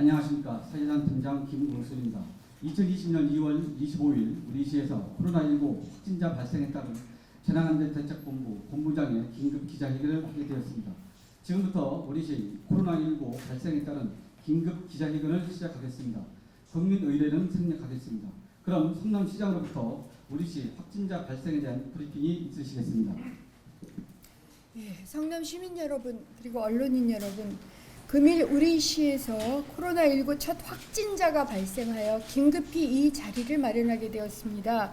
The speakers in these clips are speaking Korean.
안녕하십니까. 사회단 팀장 김광순입니다. 2020년 2월 25일 우리 시에서 코로나19 확진자 발생에 따른 재난안전대책본부 본부장의 긴급 기자회견을 하게 되었습니다. 지금부터 우리 시 코로나19 발생에 따른 긴급 기자회견을 시작하겠습니다. 국민의례는 생략하겠습니다. 그럼 성남시장으로부터 우리 시 확진자 발생에 대한 브리핑이 있으시겠습니다. 예, 성남 시민 여러분 그리고 언론인 여러분, 금일 우리 시에서 코로나19 첫 확진자가 발생하여 긴급히 이 자리를 마련하게 되었습니다.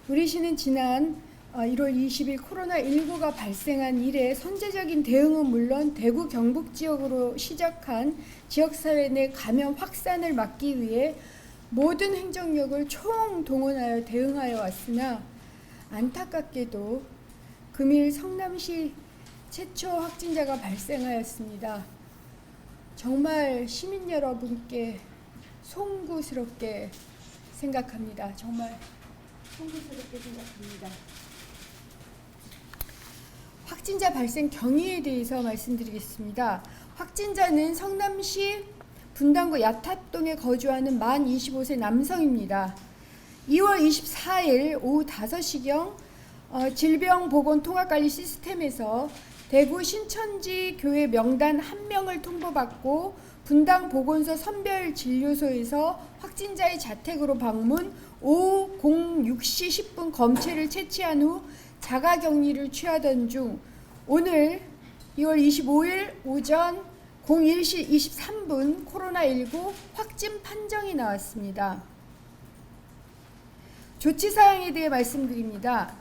우리 시는 지난 1월 20일 코로나19가 발생한 이래 선제적인 대응은 물론 대구 경북 지역으로 시작한 지역사회 내 감염 확산을 막기 위해 모든 행정력을 총동원하여 대응하여 왔으나 안타깝게도 금일 성남시 최초 확진자가 발생하였습니다. 정말 시민 여러분께 송구스럽게 생각합니다. 정말 송구스럽게 생각합니다. 확진자 발생 경위에 대해서 말씀드리겠습니다. 확진자는 성남시 분당구 야탑동에 거주하는 만 25세 남성입니다. 2월 24일 오후 5시경 질병보건통합관리 시스템에서 대구 신천지 교회 명단 1명을 통보받고 분당 보건소 선별진료소에서 확진자의 자택으로 방문 오후 06시 10분 검체를 채취한 후 자가격리를 취하던 중 오늘 2월 25일 오전 01시 23분 코로나19 확진 판정이 나왔습니다. 조치사항에 대해 말씀드립니다.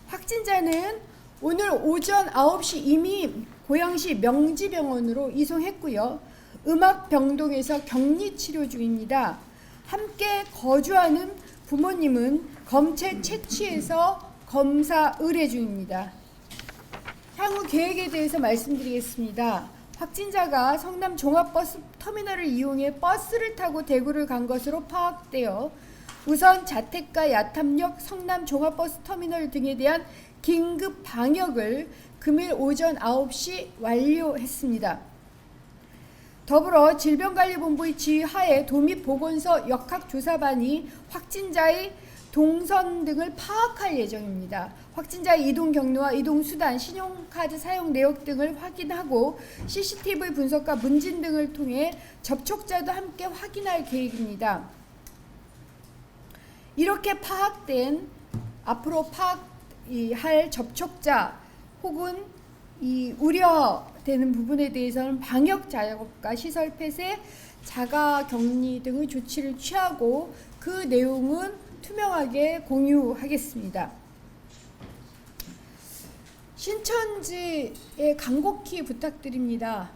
확진자는 오늘 오전 9시 이미 고양시 명지병원으로 이송했고요. 음악병동에서 격리치료 중입니다. 함께 거주하는 부모님은 검체 채취해서 검사 의뢰 중입니다. 향후 계획에 대해서 말씀드리겠습니다. 확진자가 성남 종합버스 터미널을 이용해 버스를 타고 대구를 간 것으로 파악되어 우선 자택과 야탐역 성남 종합버스 터미널 등에 대한 긴급 방역을 금일 오전 9시 완료했습니다. 더불어 질병관리본부의 지휘하에 도립보건소 역학조사반이 확진자의 동선 등을 파악할 예정입니다. 확진자의 이동 경로와 이동 수단, 신용카드 사용 내역 등을 확인하고 CCTV 분석과 문진 등을 통해 접촉자도 함께 확인할 계획입니다. 이렇게 파악된 앞으로 파악할 접촉자 혹은 이 우려되는 부분에 대해서는 방역 작업과 시설 폐쇄, 자가 격리 등의 조치를 취하고 그 내용은 투명하게 공유하겠습니다. 신천지에 간곡히 부탁드립니다.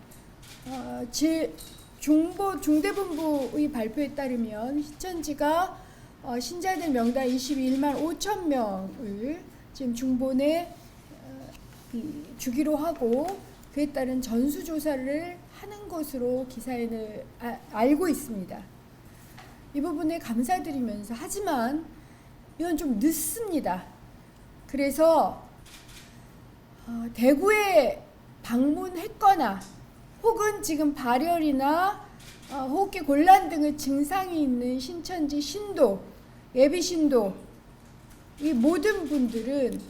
중대본부의 발표에 따르면 신천지가 신자들 명단 21만 5천 명을 지금 중본에 주기로 하고 그에 따른 전수조사를 하는 것으로 기사에는 알고 있습니다. 이 부분에 감사드리면서 하지만 이건 좀 늦습니다. 그래서 대구에 방문했거나 혹은 지금 발열이나 호흡기 곤란 등의 증상이 있는 신천지 신도, 예비신도 이 모든 분들은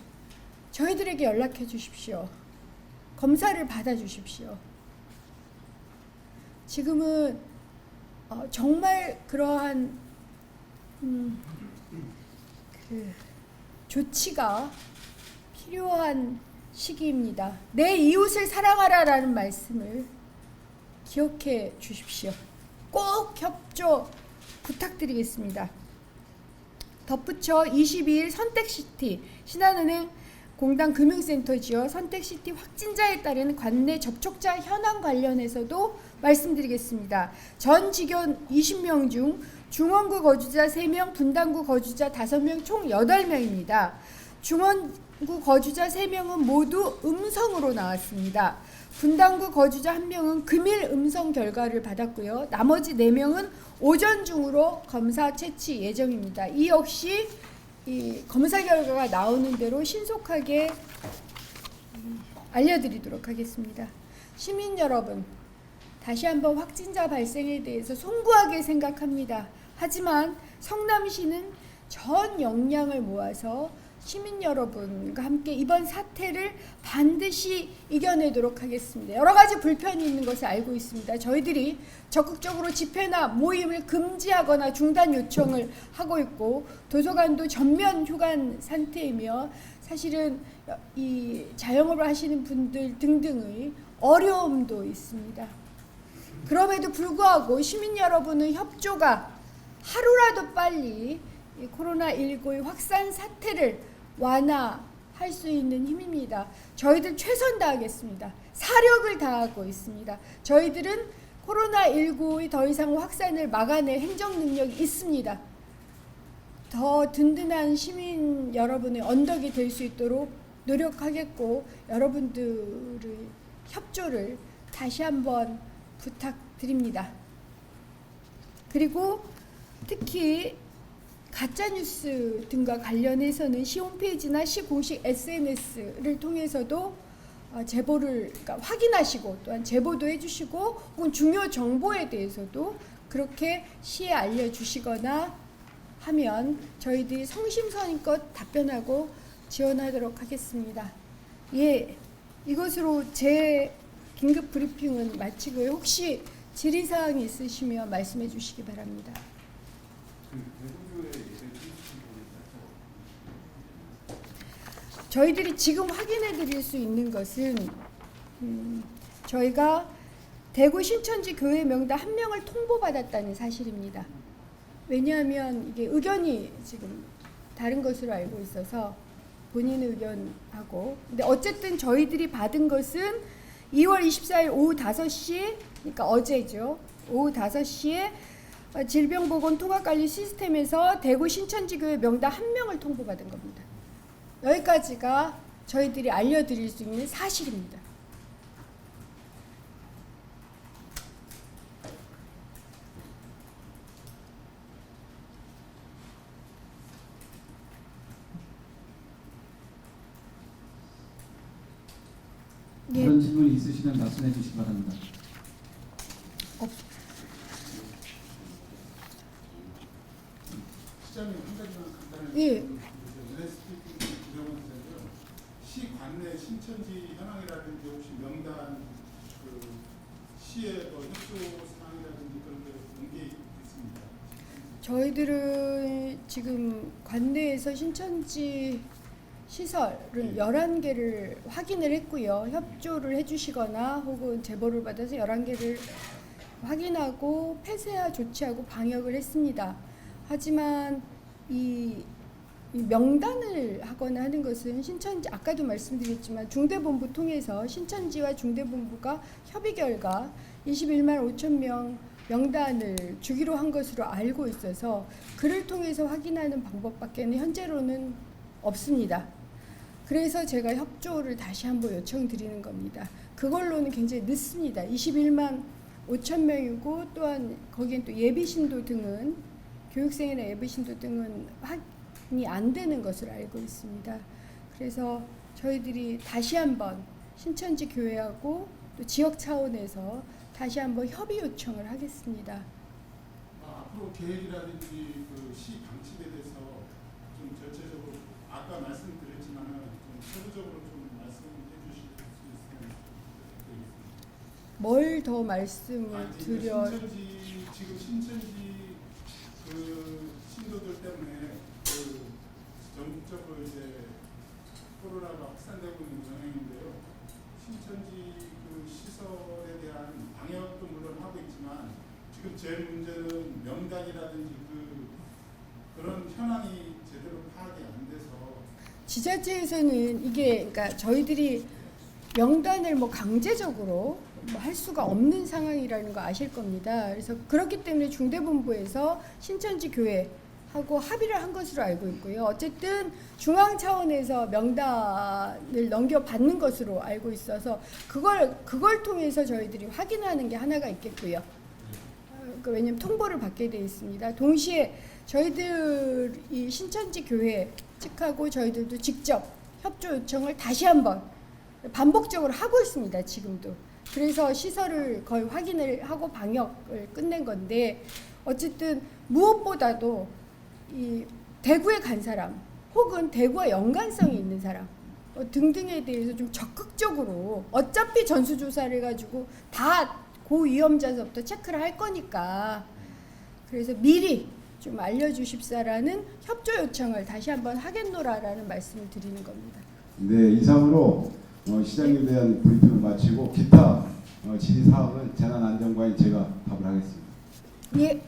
저희들에게 연락해 주십시오. 검사를 받아 주십시오. 지금은 정말 그러한 조치가 필요한 시기입니다. 내 이웃을 사랑하라라는 말씀을 기억해 주십시오. 꼭 협조 부탁드리겠습니다. 덧붙여 22일 선택시티 신한은행 공단 금융센터지요. 선택시티 확진자에 따른 관내 접촉자 현황 관련해서도 말씀드리겠습니다. 전 직원 20명 중 중원구 거주자 3명, 분당구 거주자 5명, 총 8명입니다. 중원구 거주자 3명은 모두 음성으로 나왔습니다. 분당구 거주자 1명은 금일 음성 결과를 받았고요. 나머지 4명은 오전 중으로 검사 채취 예정입니다. 이 역시 이 검사 결과가 나오는 대로 신속하게 알려드리도록 하겠습니다. 시민 여러분, 다시 한번 확진자 발생에 대해서 송구하게 생각합니다. 하지만 성남시는 전 역량을 모아서 시민 여러분과 함께 이번 사태를 반드시 이겨내도록 하겠습니다. 여러 가지 불편이 있는 것을 알고 있습니다. 저희들이 적극적으로 집회나 모임을 금지하거나 중단 요청을 하고 있고 도서관도 전면 휴관 상태이며 사실은 이 자영업을 하시는 분들 등등의 어려움도 있습니다. 그럼에도 불구하고 시민 여러분의 협조가 하루라도 빨리 이 코로나19의 확산 사태를 완화할 수 있는 힘입니다. 저희들 최선 다하겠습니다. 사력을 다하고 있습니다. 저희들은 코로나19의 더 이상 확산을 막아낼 행정 능력이 있습니다. 더 든든한 시민 여러분의 언덕이 될 수 있도록 노력하겠고 여러분들의 협조를 다시 한번 부탁드립니다. 그리고 특히 가짜뉴스 등과 관련해서는 시 홈페이지나 시 공식 SNS를 통해서도 제보를 그러니까 확인하시고 또한 제보도 해주시고 혹은 중요 정보에 대해서도 그렇게 시에 알려주시거나 하면 저희들이 성심성의껏 답변하고 지원하도록 하겠습니다. 예, 이것으로 제 긴급 브리핑은 마치고요. 혹시 질의사항이 있으시면 말씀해 주시기 바랍니다. 저희들이 지금 확인해 드릴 수 있는 것은 저희가 대구 신천지 교회 명단 1명을 통보받았다는 사실입니다. 왜냐하면 이게 의견이 지금 다른 것으로 알고 있어서 본인 의견하고 근데 어쨌든 저희들이 받은 것은 2월 24일 오후 5시 그러니까 어제죠. 오후 5시에 질병보건통합관리 시스템에서 대구 신천지교회 명단 1명을 통보받은 겁니다. 여기까지가 저희들이 알려드릴 수 있는 사실입니다. 다른 질문이 있으시면 말씀해 주시기 바랍니다. 시장님 한 가지만 간단하게 예. 시 관내 신천지 현황이라든지 혹시 명단 그 시의 협조 사항이라든지 그런 게 공개 있습니다. 저희들은 지금 관내에서 신천지 시설을 11개를 확인을 했고요. 협조를 해주시거나 혹은 제보를 받아서 11개를 확인하고 폐쇄하 조치하고 방역을 했습니다. 하지만 이 명단을 하거나 하는 것은 신천지 아까도 말씀드렸지만 중대본부 통해서 신천지와 중대본부가 협의 결과 21만 5천 명 명단을 주기로 한 것으로 알고 있어서 그를 통해서 확인하는 방법밖에는 현재로는 없습니다. 그래서 제가 협조를 다시 한번 요청드리는 겁니다. 그걸로는 굉장히 늦습니다. 21만 5천 명이고 또한 거기엔 또 예비신도 등은 교육생이나 예비신도 등은 확인이 안 되는 것으로 알고 있습니다. 그래서 저희들이 다시 한번 신천지 교회하고 또 지역 차원에서 다시 한번 협의 요청을 하겠습니다. 앞으로 계획이라든지 그 시 방침에 대해서 좀 전체적으로 아까 말씀드렸지만은 좀 세부적으로 좀 말씀해 주실 수 있으면 부탁드리겠습니다. 뭘 더 말씀을 드려? 지금 신천지 그 신도들 때문에 그 전국적으로 이제 코로나가 확산되고 있는 영향인데요. 신천지 그 시설에 대한 방역도 물론 하고 있지만 지금 제일 문제는 명단이라든지 그런 현황이 제대로 파악이 안 돼서 지자체에서는 이게 그러니까 저희들이 명단을 뭐 강제적으로 뭐 할 수가 없는 상황이라는 거 아실 겁니다. 그래서 그렇기 때문에 중대본부에서 신천지 교회하고 합의를 한 것으로 알고 있고요. 어쨌든 중앙 차원에서 명단을 넘겨받는 것으로 알고 있어서 그걸 통해서 저희들이 확인하는 게 하나가 있겠고요. 왜냐하면 통보를 받게 돼 있습니다. 동시에 저희들이 신천지 교회 측하고 저희들도 직접 협조 요청을 다시 한번 반복적으로 하고 있습니다. 지금도. 그래서 시설을 거의 확인을 하고 방역을 끝낸 건데 어쨌든 무엇보다도 이 대구에 간 사람 혹은 대구와 연관성이 있는 사람 등등에 대해서 좀 적극적으로 어차피 전수조사를 해가지고 다 고위험자서부터 체크를 할 거니까 그래서 미리 좀 알려주십사라는 협조 요청을 다시 한번 하겠노라라는 말씀을 드리는 겁니다. 네, 이상으로 시장님에 대한 브리핑을 마치고 기타 질의 사항은 재난안전과인 제가 답을 하겠습니다. 예.